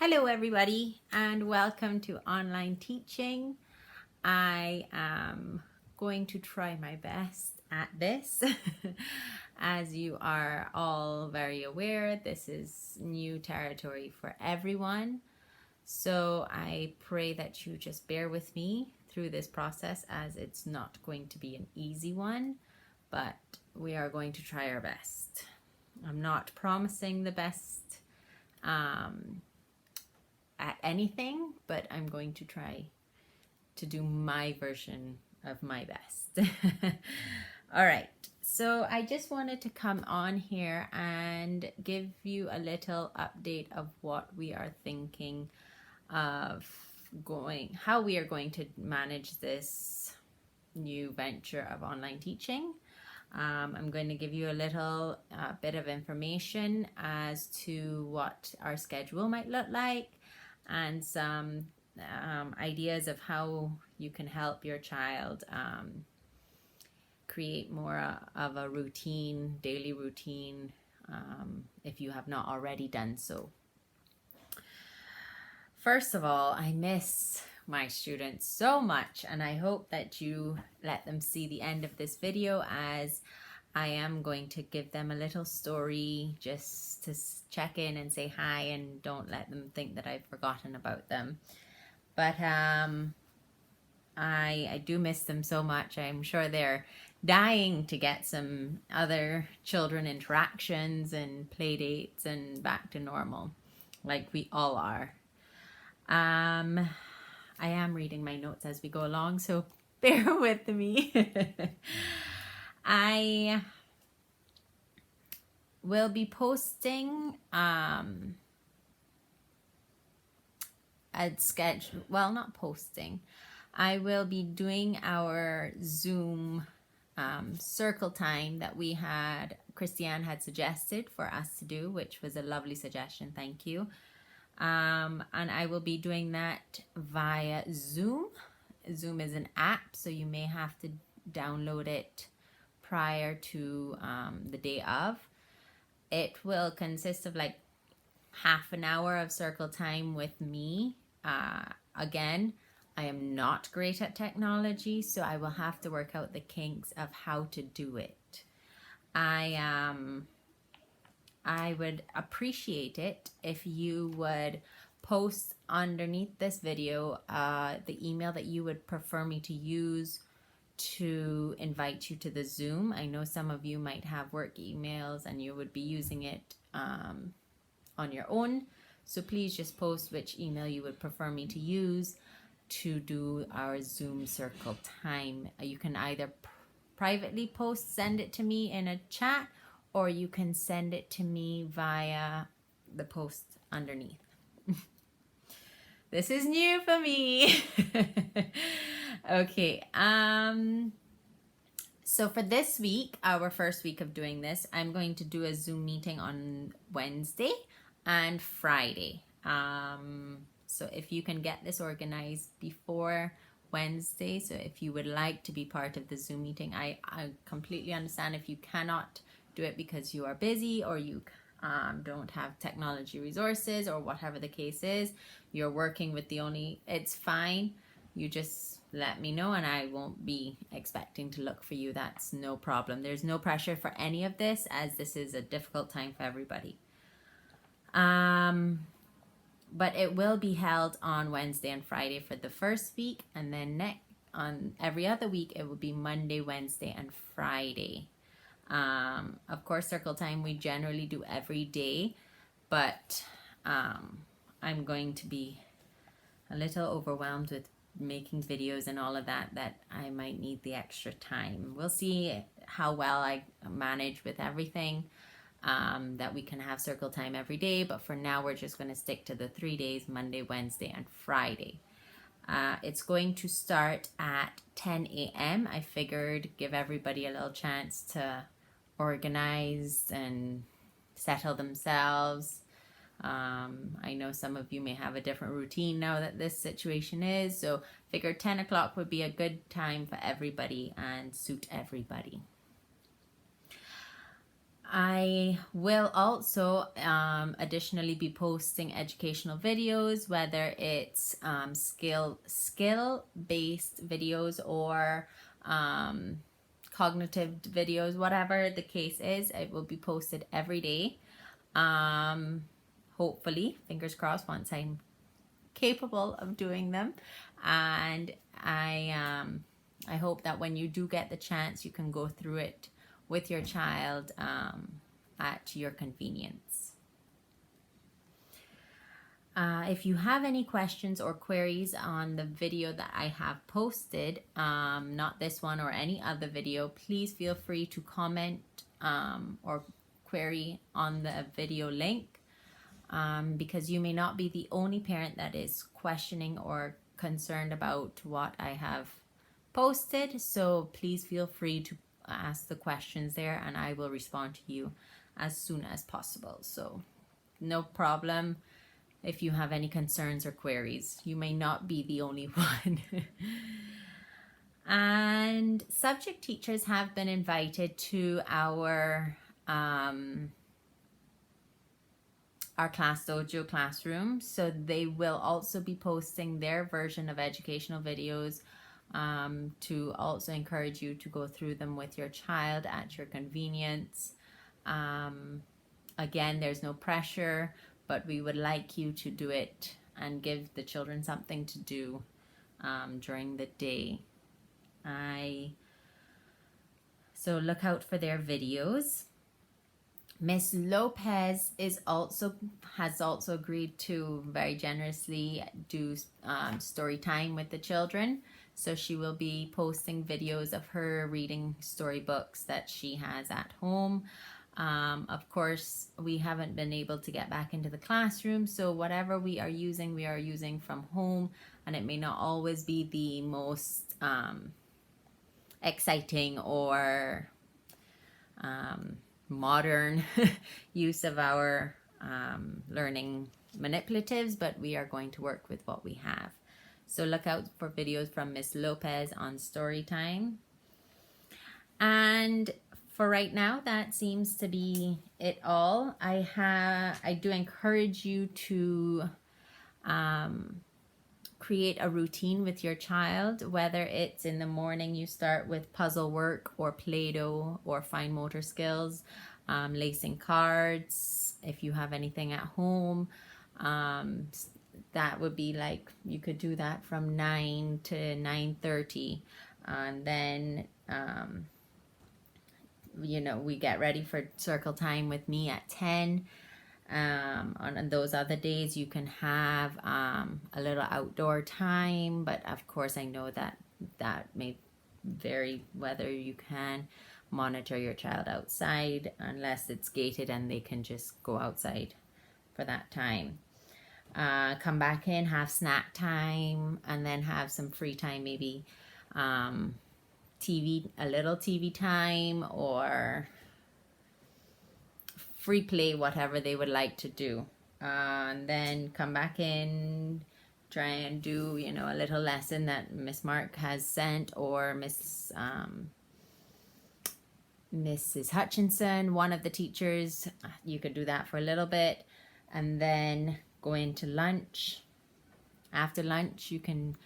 Hello everybody and welcome to online teaching. I am going to try my best at this. As you are all very aware, this is new territory for everyone. So I pray that you just bear with me through this process, as it's not going to be an easy one, but we are going to try our best. I'm not promising the best at anything, but I'm going to try to do my version of my best. All right, so I just wanted to come on here and give you a little update of what we are thinking of how we are going to manage this new venture of online teaching. I'm going to give you a little bit of information as to what our schedule might look like, and some ideas of how you can help your child create more of a routine, daily routine, if you have not already done so. First of all, I miss my students so much, and I hope that you let them see the end of this video, as I am going to give them a little story just to check in and say hi, and don't let them think that I've forgotten about them. But I do miss them so much. I'm sure they're dying to get some other children interactions and play dates and back to normal, like we all are. I am reading my notes as we go along, so bear with me. I will be posting a sketch. Well, not posting. I will be doing our Zoom circle time that Christiane had suggested for us to do, which was a lovely suggestion. Thank you. And I will be doing that via Zoom. Zoom is an app, so you may have to download it prior to the day of. It will consist of like half an hour of circle time with me. Again, I am not great at technology, so I will have to work out the kinks of how to do it. I would appreciate it if you would post underneath this video the email that you would prefer me to use to invite you to the Zoom. I know some of you might have work emails and you would be using it on your own. So please just post which email you would prefer me to use to do our Zoom circle time. You can either privately send it to me in a chat, or you can send it to me via the post underneath. This is new for me. Okay. So for this week, our first week of doing this, I'm going to do a Zoom meeting on Wednesday and Friday. So if you can get this organized before Wednesday, so if you would like to be part of the Zoom meeting, I completely understand if you cannot do it because you are busy, or you don't have technology resources, or whatever the case is. You're working with it's fine. You just let me know and I won't be expecting to look for you. That's no problem. There's no pressure for any of this, as this is a difficult time for everybody. But it will be held on Wednesday and Friday for the first week, and then on every other week it will be Monday, Wednesday, and Friday. Of course, circle time we generally do every day, but I'm going to be a little overwhelmed with making videos and all of that I might need the extra time. We'll see how well I manage with everything, that we can have circle time every day, but for now we're just going to stick to the 3 days, Monday, Wednesday, and Friday. It's going to start at 10 a.m. I figured give everybody a little chance to organize and settle themselves. I know some of you may have a different routine now that this situation is, so figured 10 o'clock would be a good time for everybody and suit everybody. I will also additionally be posting educational videos, whether it's skill based videos or cognitive videos, whatever the case is. It will be posted every day. Hopefully, fingers crossed, once I'm capable of doing them. And I hope that when you do get the chance, you can go through it with your child at your convenience. If you have any questions or queries on the video that I have posted, not this one or any other video, please feel free to comment or query on the video link, because you may not be the only parent that is questioning or concerned about what I have posted. So please feel free to ask the questions there, and I will respond to you as soon as possible. So no problem if you have any concerns or queries. You may not be the only one. And subject teachers have been invited to our Class Dojo classroom, so they will also be posting their version of educational videos to also encourage you to go through them with your child at your convenience. Again, there's no pressure, but we would like you to do it and give the children something to do during the day. So look out for their videos. Miss Lopez has also agreed to very generously do story time with the children. So she will be posting videos of her reading storybooks that she has at home. Of course, we haven't been able to get back into the classroom, so whatever we are using from home, and it may not always be the most exciting or modern use of our learning manipulatives, but we are going to work with what we have. So look out for videos from Miss Lopez on Storytime. And for right now, that seems to be it all. I do encourage you to create a routine with your child, whether it's in the morning you start with puzzle work or Play-Doh or fine motor skills, lacing cards, if you have anything at home. That would be like, you could do that from 9 to 9:30, and then we get ready for circle time with me at 10. On those other days, you can have a little outdoor time, but of course I know that may vary whether you can monitor your child outside, unless it's gated and they can just go outside for that time. Come back in, have snack time, and then have some free time, maybe a little TV time or free play, whatever they would like to do. And then come back in, try and do, a little lesson that Miss Mark has sent, or Mrs. Hutchinson, one of the teachers. You could do that for a little bit, and then go into lunch. After lunch, you can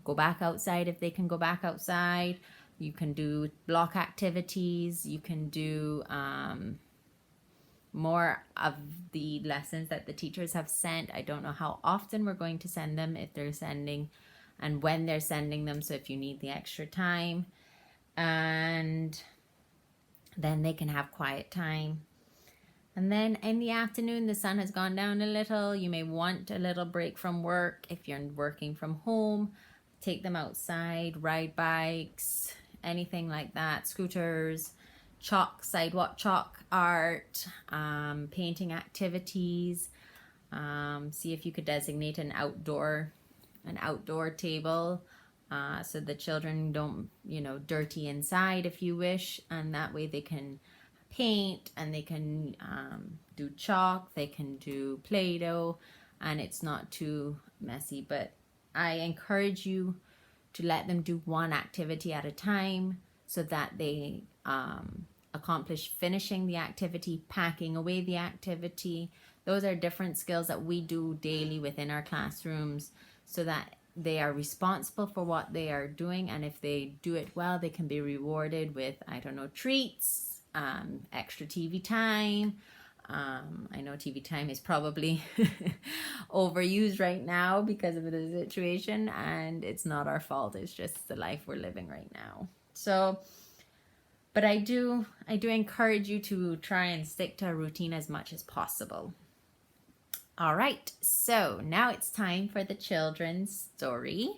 go back outside if they can go back outside. You can do block activities. You can do more of the lessons that the teachers have sent. I don't know how often we're going to send them, if they're sending, and when they're sending them, so if you need the extra time. And then they can have quiet time. And then in the afternoon, the sun has gone down a little. You may want a little break from work. If you're working from home, take them outside, ride bikes, anything like that, scooters, sidewalk chalk art, painting activities. See if you could designate an outdoor table, so the children don't, dirty inside if you wish, and that way they can paint, and they can do chalk, they can do Play-Doh, and it's not too messy. But I encourage you to let them do one activity at a time, so that they accomplish finishing the activity, packing away the activity. Those are different skills that we do daily within our classrooms so that they are responsible for what they are doing. And if they do it well, they can be rewarded with, I don't know, treats, extra TV time. I know TV time is probably overused right now because of the situation, and it's not our fault. It's just the life we're living right now. So, but I do encourage you to try and stick to a routine as much as possible. All right, so now it's time for the children's story.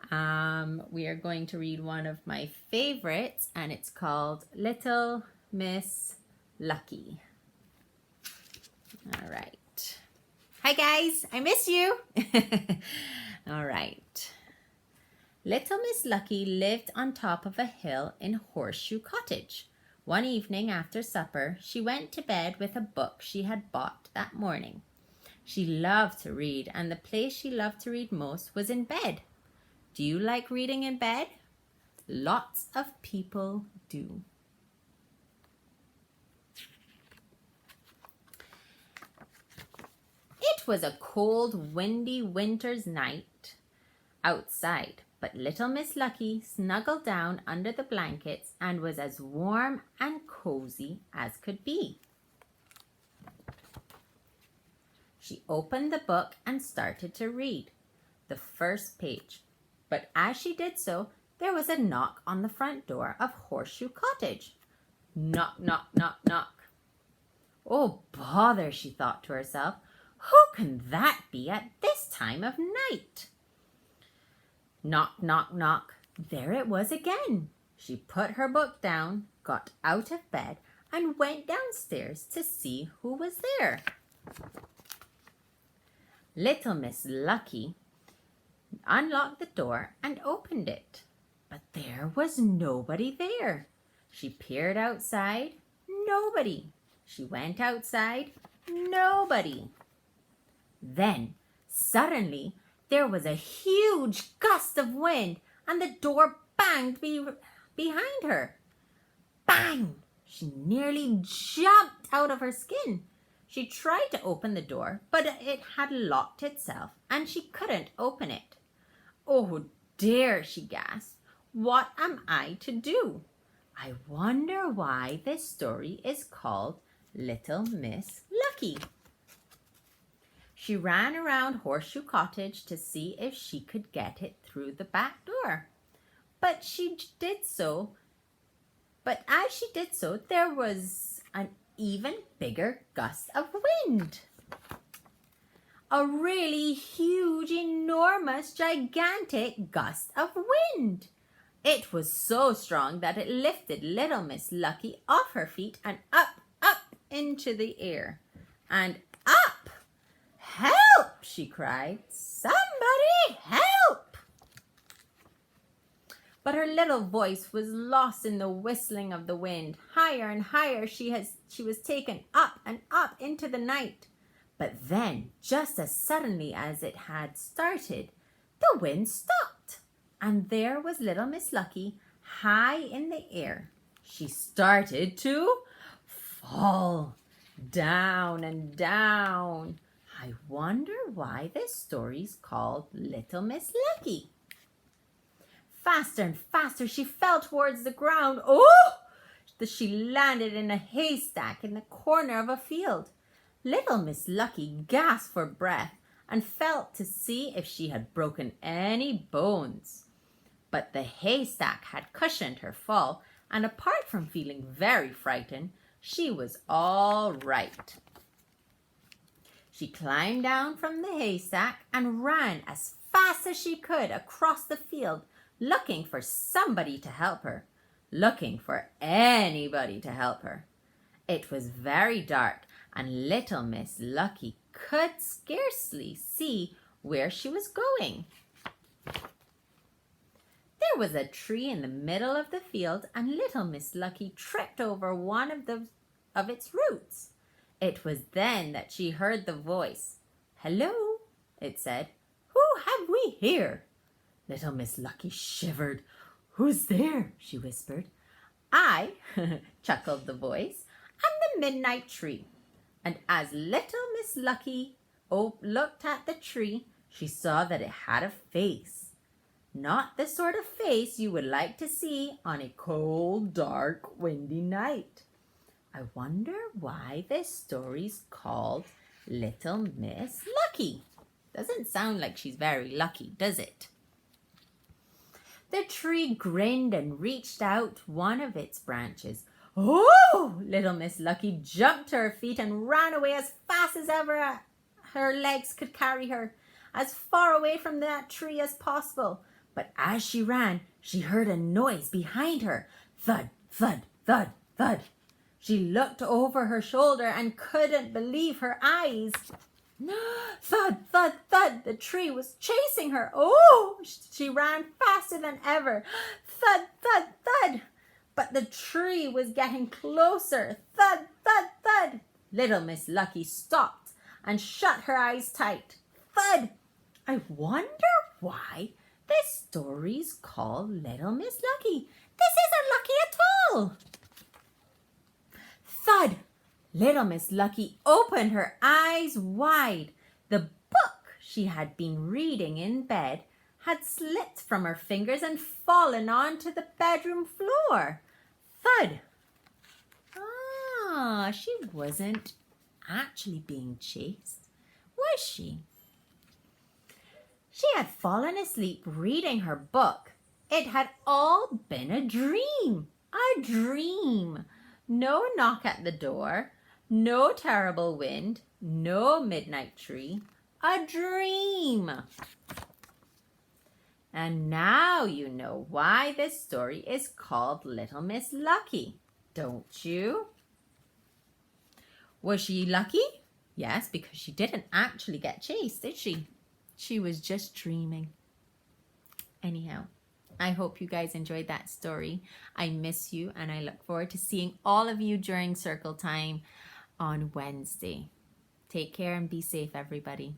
We are going to read one of my favorites, and it's called Little Miss Lucky. All right. Hi guys, I miss you. All right. Little Miss Lucky lived on top of a hill in Horseshoe Cottage. One evening after supper, she went to bed with a book she had bought that morning. She loved to read, and the place she loved to read most was in bed. Do you like reading in bed? Lots of people do. It was a cold, windy winter's night outside, but little Miss Lucky snuggled down under the blankets and was as warm and cozy as could be. She opened the book and started to read the first page. But as she did so, there was a knock on the front door of Horseshoe Cottage. Knock, knock, knock, knock. Oh, bother, she thought to herself. Who can that be at this time of night? Knock, knock, knock. There it was again. She put her book down, got out of bed, and went downstairs to see who was there. Little Miss Lucky unlocked the door and opened it, but there was nobody there. She peered outside, nobody. She went outside, nobody. Then, suddenly, there was a huge gust of wind and the door banged behind her. Bang! She nearly jumped out of her skin. She tried to open the door, but it had locked itself and she couldn't open it. Oh dear, she gasped. What am I to do? I wonder why this story is called Little Miss Lucky. She ran around Horseshoe Cottage to see if she could get it through the back door. But as she did so, there was an even bigger gust of wind. A really huge, enormous, gigantic gust of wind. It was so strong that it lifted little Miss Lucky off her feet and up into the air. And up! Help! She cried. Somebody help! But her little voice was lost in the whistling of the wind. Higher and higher she was taken up and up into the night. But then, just as suddenly as it had started, the wind stopped. And there was little Miss Lucky high in the air. She started to fall down and down. I wonder why this story's called Little Miss Lucky. Faster and faster she fell towards the ground. Oh! She landed in a haystack in the corner of a field. Little Miss Lucky gasped for breath and felt to see if she had broken any bones. But the haystack had cushioned her fall, and apart from feeling very frightened, she was all right. She climbed down from the haystack and ran as fast as she could across the field, looking for somebody to help her, looking for anybody to help her. It was very dark, and little Miss Lucky could scarcely see where she was going. There was a tree in the middle of the field, and little Miss Lucky tripped over one of its roots. It was then that she heard the voice. "Hello," it said. "Who have we here?" Little Miss Lucky shivered. "Who's there?" she whispered. I, chuckled the voice, am the midnight tree. And as little Miss Lucky looked at the tree, she saw that it had a face. Not the sort of face you would like to see on a cold, dark, windy night. I wonder why this story's called Little Miss Lucky. Doesn't sound like she's very lucky, does it? The tree grinned and reached out one of its branches. Oh! Little Miss Lucky jumped to her feet and ran away as fast as ever her legs could carry her, as far away from that tree as possible. But as she ran, she heard a noise behind her. Thud, thud, thud, thud. She looked over her shoulder and couldn't believe her eyes. Thud, thud, thud. The tree was chasing her. Oh! She ran faster than ever. Thud, thud, thud. But the tree was getting closer. Thud, thud, thud. Little Miss Lucky stopped and shut her eyes tight. Thud. I wonder why this story's called Little Miss Lucky. This isn't lucky at all. Thud. Little Miss Lucky opened her eyes wide. The book she had been reading in bed had slipped from her fingers and fallen onto the bedroom floor. Thud. Ah, she wasn't actually being chased, was she? She had fallen asleep reading her book. It had all been a dream. A dream. No knock at the door. No terrible wind. No midnight tree. A dream. And now you know why this story is called Little Miss Lucky, don't you? Was she lucky? Yes, because she didn't actually get chased, did she? She was just dreaming. Anyhow, I hope you guys enjoyed that story. I miss you and I look forward to seeing all of you during Circle Time on Wednesday. Take care and be safe, everybody.